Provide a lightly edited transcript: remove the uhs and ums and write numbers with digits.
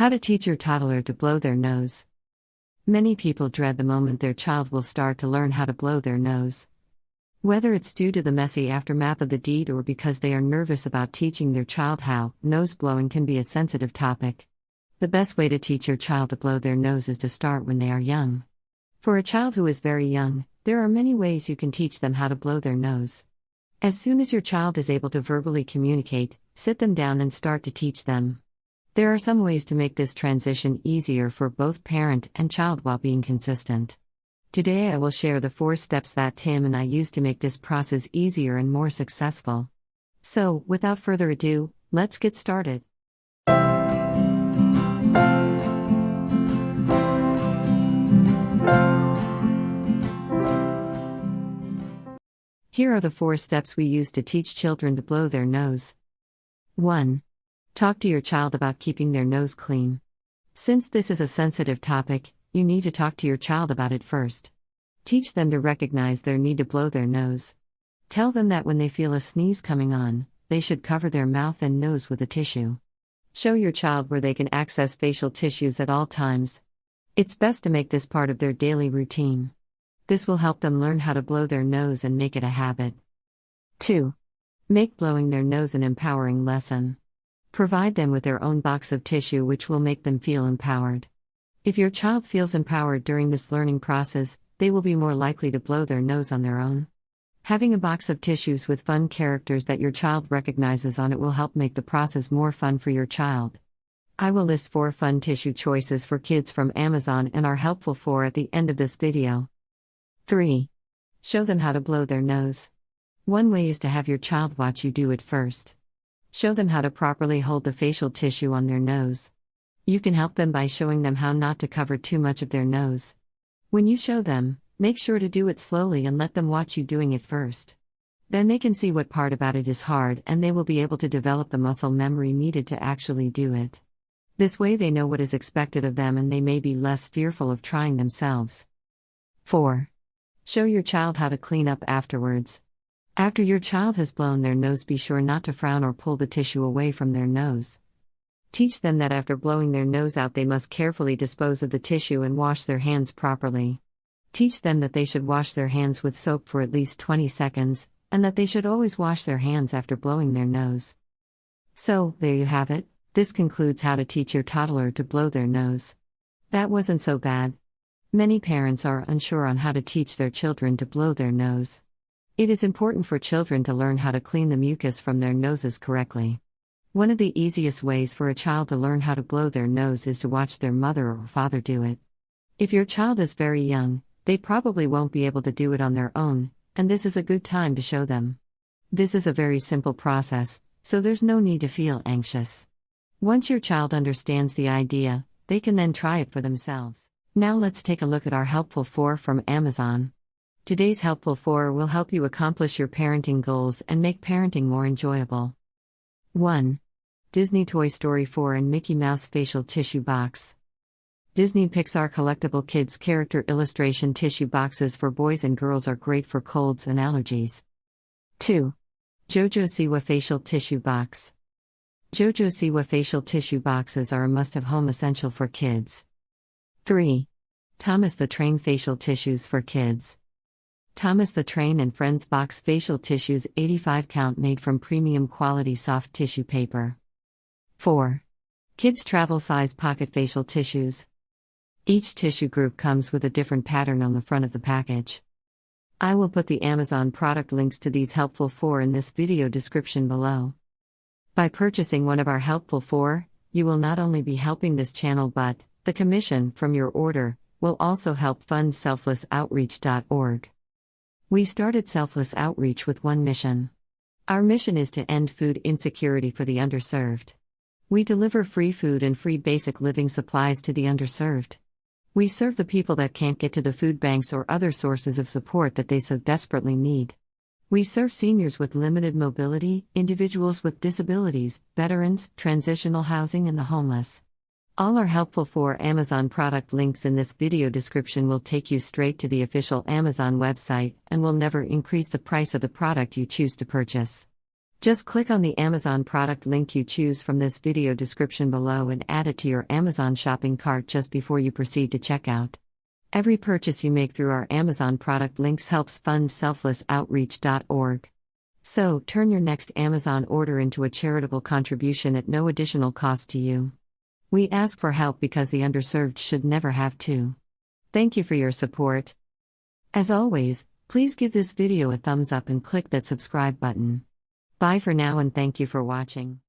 How to teach your toddler to blow their nose. Many people dread the moment their child will start to learn how to blow their nose. Whether it's due to the messy aftermath of the deed or because they are nervous about teaching their child how, nose blowing can be a sensitive topic. The best way to teach your child to blow their nose is to start when they are young. For a child who is very young, there are many ways you can teach them how to blow their nose. As soon as your child is able to verbally communicate, sit them down and start to teach them. There are some ways to make this transition easier for both parent and child while being consistent. Today I will share the 4 steps that Tim and I use to make this process easier and more successful. So, without further ado, let's get started. Here are the 4 steps we use to teach children to blow their nose. 1. Talk to your child about keeping their nose clean. Since this is a sensitive topic, you need to talk to your child about it first. Teach them to recognize their need to blow their nose. Tell them that when they feel a sneeze coming on, they should cover their mouth and nose with a tissue. Show your child where they can access facial tissues at all times. It's best to make this part of their daily routine. This will help them learn how to blow their nose and make it a habit. 2. Make blowing their nose an empowering lesson. Provide them with their own box of tissue, which will make them feel empowered. If your child feels empowered during this learning process, they will be more likely to blow their nose on their own. Having a box of tissues with fun characters that your child recognizes on it will help make the process more fun for your child. I will list 4 fun tissue choices for kids from Amazon and our helpful 4 at the end of this video. 3. Show them how to blow their nose. One way is to have your child watch you do it first. Show them how to properly hold the facial tissue on their nose. You can help them by showing them how not to cover too much of their nose. When you show them, make sure to do it slowly and let them watch you doing it first. Then they can see what part about it is hard and they will be able to develop the muscle memory needed to actually do it. This way they know what is expected of them and they may be less fearful of trying themselves. 4. Show your child how to clean up afterwards. After your child has blown their nose, be sure not to frown or pull the tissue away from their nose. Teach them that after blowing their nose out, they must carefully dispose of the tissue and wash their hands properly. Teach them that they should wash their hands with soap for at least 20 seconds, and that they should always wash their hands after blowing their nose. So, there you have it. This concludes how to teach your toddler to blow their nose. That wasn't so bad. Many parents are unsure on how to teach their children to blow their nose. It is important for children to learn how to clean the mucus from their noses correctly. One of the easiest ways for a child to learn how to blow their nose is to watch their mother or father do it. If your child is very young, they probably won't be able to do it on their own, and this is a good time to show them. This is a very simple process, so there's no need to feel anxious. Once your child understands the idea, they can then try it for themselves. Now let's take a look at our helpful 4 from Amazon. Today's helpful 4 will help you accomplish your parenting goals and make parenting more enjoyable. 1. Disney Toy Story 4 and Mickey Mouse Facial Tissue Box. Disney Pixar collectible kids character illustration tissue boxes for boys and girls are great for colds and allergies. 2. JoJo Siwa Facial Tissue Box. JoJo Siwa facial tissue boxes are a must-have home essential for kids. 3. Thomas the Train Facial Tissues for Kids. Thomas the Train and Friends Box Facial Tissues 85 count made from premium quality soft tissue paper. 4. Kids Travel Size Pocket Facial Tissues. Each tissue group comes with a different pattern on the front of the package. I will put the Amazon product links to these helpful 4 in this video description below. By purchasing one of our helpful 4, you will not only be helping this channel but the commission from your order will also help fund selflessoutreach.org. We started Selfless Outreach with one mission. Our mission is to end food insecurity for the underserved. We deliver free food and free basic living supplies to the underserved. We serve the people that can't get to the food banks or other sources of support that they so desperately need. We serve seniors with limited mobility, individuals with disabilities, veterans, transitional housing, and the homeless. All our helpful 4 Amazon product links in this video description will take you straight to the official Amazon website and will never increase the price of the product you choose to purchase. Just click on the Amazon product link you choose from this video description below and add it to your Amazon shopping cart just before you proceed to checkout. Every purchase you make through our Amazon product links helps fund selflessoutreach.org. So, turn your next Amazon order into a charitable contribution at no additional cost to you. We ask for help because the underserved should never have to. Thank you for your support. As always, please give this video a thumbs up and click that subscribe button. Bye for now and thank you for watching.